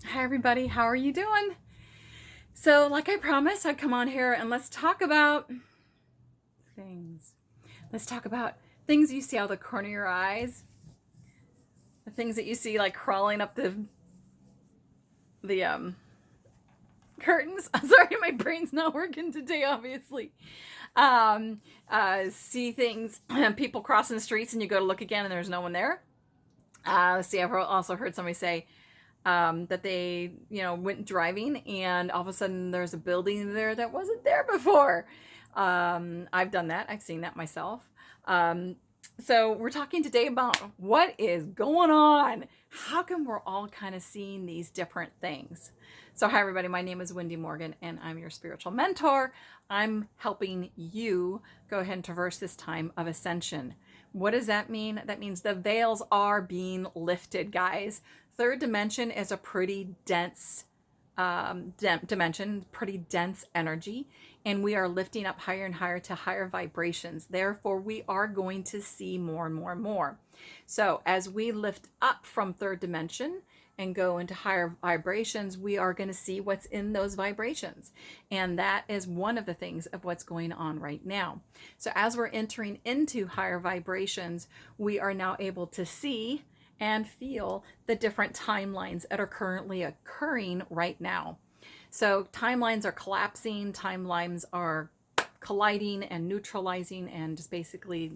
Hi, everybody. How are you doing? So, like I promised, I'd come on here and let's talk about things. Let's talk about things you see out of the corner of your eyes, the things that you see like crawling up the curtains. I'm sorry, my brain's not working today, obviously. See things, people crossing the streets, and you go to look again, and there's no one there. I've also heard somebody say that they, went driving and all of a sudden there's a building there that wasn't there before. I've done that. I've seen that myself. So we're talking today about what is going on. How come we're all kind of seeing these different things? So hi everybody, my name is Wendy Morgan and I'm your spiritual mentor. I'm helping you go ahead and traverse this time of ascension. What does that mean? That means the veils are being lifted, guys. Third dimension is a pretty dense dimension, pretty dense energy, and we are lifting up higher and higher to higher vibrations. Therefore, we are going to see more and more and more. So as we lift up from third dimension and go into higher vibrations, we are going to see what's in those vibrations. And that is one of the things of what's going on right now. So as we're entering into higher vibrations, we are now able to see and feel the different timelines that are currently occurring right now. So timelines are collapsing, timelines are colliding and neutralizing and just basically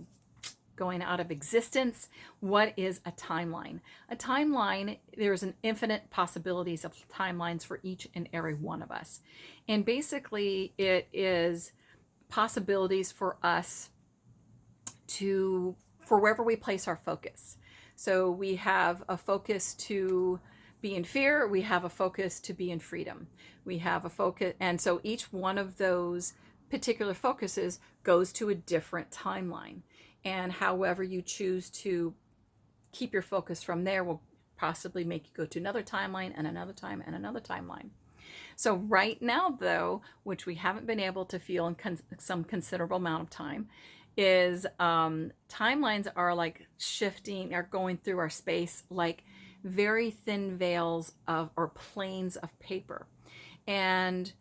going out of existence. What is a timeline? A timeline, there's an infinite possibilities of timelines for each and every one of us. And basically it is possibilities for us for wherever we place our focus. So we have a focus to be in fear, we have a focus to be in freedom. We have a focus, and so each one of those particular focuses goes to a different timeline. And however you choose to keep your focus from there will possibly make you go to another timeline and another time and another timeline. So right now, though, which we haven't been able to feel in some considerable amount of time, is timelines are like shifting, are going through our space like very thin veils of or planes of paper. And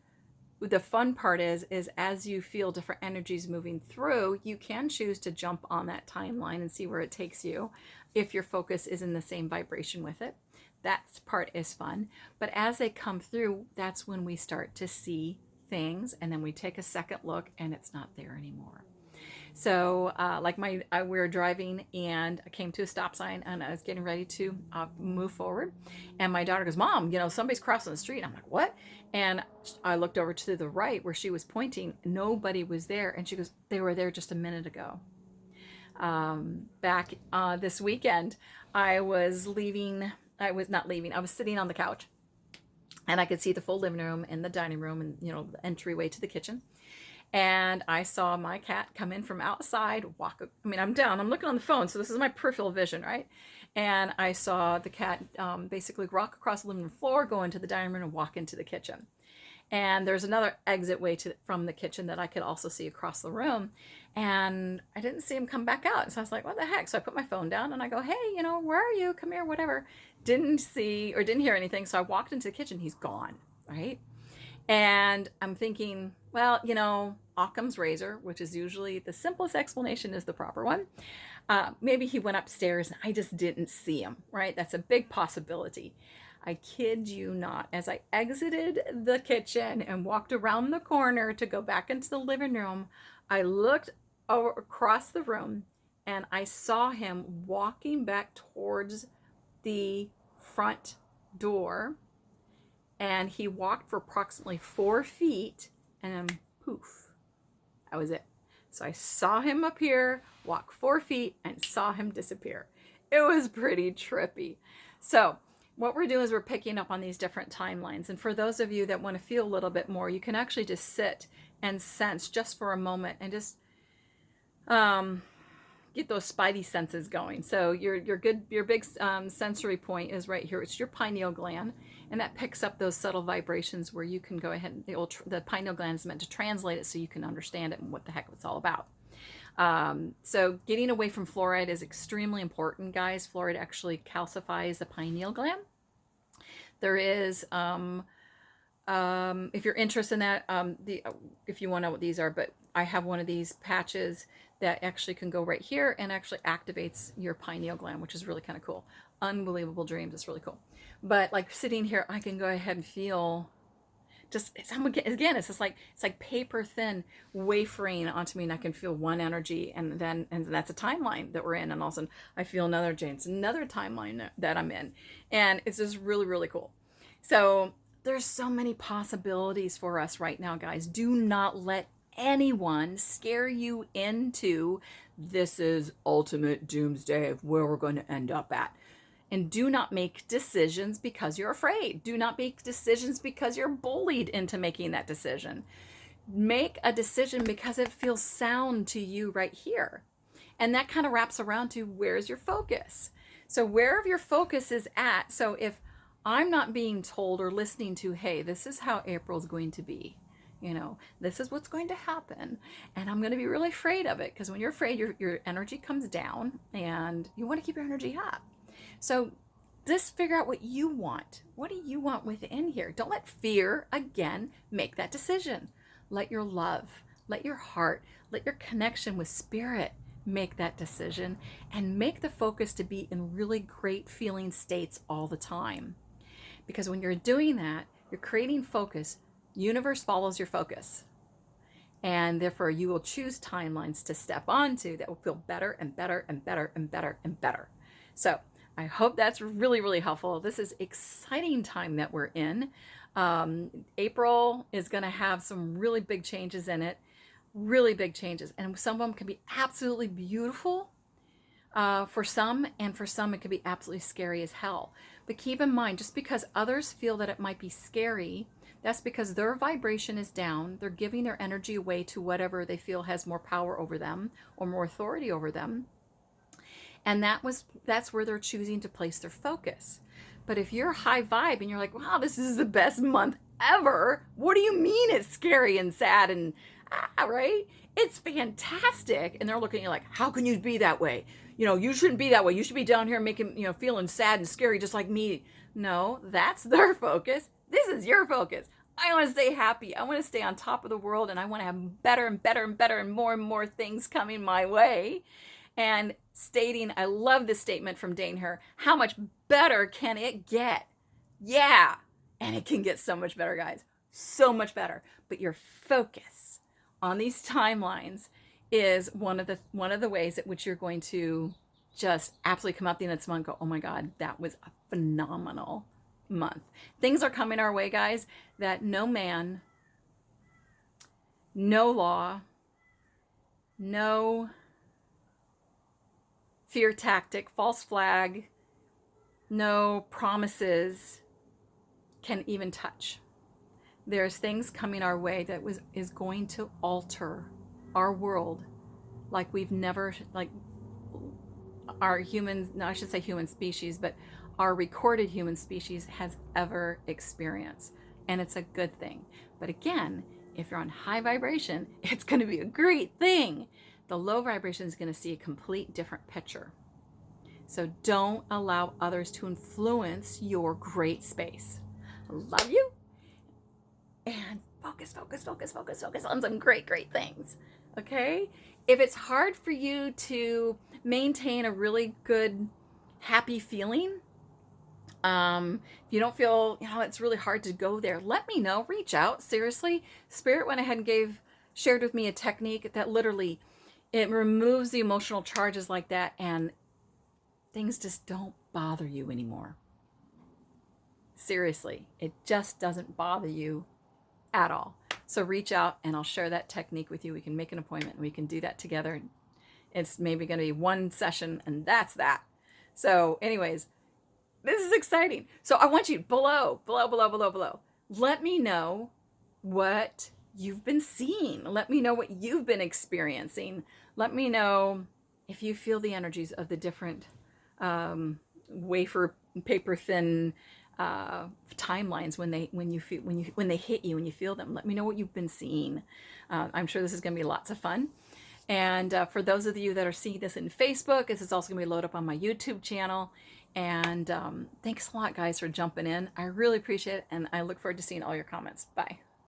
the fun part is as you feel different energies moving through, you can choose to jump on that timeline and see where it takes you if your focus is in the same vibration with it. That part is fun. But as they come through, that's when we start to see things, and then we take a second look and it's not there anymore. So we were driving and I came to a stop sign and I was getting ready to move forward. And my daughter goes, "Mom, somebody's crossing the street." I'm like, "What?" And I looked over to the right where she was pointing. Nobody was there. And she goes, "They were there just a minute ago." Back this weekend, I was not leaving. I was sitting on the couch and I could see the full living room and the dining room and, the entryway to the kitchen. And I saw my cat come in from outside, I'm down, I'm looking on the phone, so this is my peripheral vision, right? And I saw the cat basically rock across the living room floor, go into the dining room, and walk into the kitchen. And there's another exit way from the kitchen that I could also see across the room. And I didn't see him come back out. So I was like, what the heck? So I put my phone down and I go, "Hey, where are you? Come here, whatever." Didn't see or didn't hear anything. So I walked into the kitchen. He's gone, right? And I'm thinking, well, Occam's razor, which is usually the simplest explanation is the proper one. Maybe he went upstairs and I just didn't see him, right? That's a big possibility. I kid you not. As I exited the kitchen and walked around the corner to go back into the living room, I looked across the room and I saw him walking back towards the front door. And he walked for approximately 4 feet and then poof, that was it. So I saw him appear, walk 4 feet, and saw him disappear. It was pretty trippy. So what we're doing is we're picking up on these different timelines. And for those of you that want to feel a little bit more, you can actually just sit and sense just for a moment and just get those spidey senses going. So your big sensory point is right here. It's your pineal gland, and that picks up those subtle vibrations where you can go ahead and the pineal gland is meant to translate it so you can understand it and what the heck it's all about. So getting away from fluoride is extremely important, guys. Fluoride actually calcifies the pineal gland. There is, if you're interested in that, if you want to know what these are, but I have one of these patches that actually can go right here and actually activates your pineal gland, which is really kind of cool. Unbelievable dreams. It's really cool. But like sitting here, I can go ahead and feel just, again, it's just like, it's like paper thin wafering onto me, and I can feel one energy, and that's a timeline that we're in, and all of a sudden I feel another energy. It's another timeline that I'm in, and it's just really, really cool. So there's so many possibilities for us right now, guys. Do not let anyone scare you into this is ultimate doomsday of where we're going to end up at. And do not make decisions because you're afraid. Do not make decisions because you're bullied into making that decision. Make a decision because it feels sound to you right here. And that kind of wraps around to where's your focus. So wherever your focus is at, so if I'm not being told or listening to, hey, this is how April's going to be, this is what's going to happen, and I'm going to be really afraid of it, because when you're afraid, your energy comes down, and you want to keep your energy up. So just figure out what you want. What do you want within here? Don't let fear, again, make that decision. Let your love, let your heart, let your connection with spirit make that decision, and make the focus to be in really great feeling states all the time. Because when you're doing that, you're creating focus. Universe follows your focus. And therefore, you will choose timelines to step onto that will feel better and better and better and better and better. So I hope that's really, really helpful. This is exciting time that we're in. April is going to have some really big changes in it, really big changes. And some of them can be absolutely beautiful for some, and for some it could be absolutely scary as hell. But keep in mind, just because others feel that it might be scary, that's because their vibration is down. They're giving their energy away to whatever they feel has more power over them or more authority over them. And that's where they're choosing to place their focus. But if you're high vibe and you're like, wow, this is the best month ever, what do you mean it's scary and sad and right? It's fantastic. And they're looking at you like, how can you be that way? You shouldn't be that way. You should be down here making, feeling sad and scary just like me. No, that's their focus. This is your focus. I want to stay happy. I want to stay on top of the world, and I want to have better and better and better and more things coming my way. And stating, I love this statement from Dane here, how much better can it get? Yeah. And it can get so much better, guys. So much better. But your focus on these timelines is one of the ways at which you're going to just absolutely come out the end of this month and go, oh my God, that was a phenomenal month. Things are coming our way, guys, that no man, no law, no fear tactic, false flag, no promises can even touch. There's things coming our way that is going to alter our world like we've never, like our humans, no, I should say human species, but our recorded human species has ever experienced. And it's a good thing. But again, if you're on high vibration, it's going to be a great thing. The low vibration is going to see a complete different picture. So don't allow others to influence your great space. Love you. And focus on some great things. Okay? If it's hard for you to maintain a really good, happy feeling, if you don't feel, it's really hard to go there, let me know. Reach out. Seriously. Spirit went ahead and shared with me a technique that literally, it removes the emotional charges like that, and things just don't bother you anymore. Seriously, it just doesn't bother you at all. So reach out and I'll share that technique with you. We can make an appointment and we can do that together. It's maybe going to be one session and that's that. So anyways, this is exciting. So I want you below. Let me know what you've been seeing. Let me know what you've been experiencing. Let me know if you feel the energies of the different wafer paper thin timelines when they hit you, when you feel them. Let me know what you've been seeing. I'm sure this is going to be lots of fun. And for those of you that are seeing this in Facebook, this is also going to be loaded up on my YouTube channel. And thanks a lot, guys, for jumping in. I really appreciate it, and I look forward to seeing all your comments. Bye.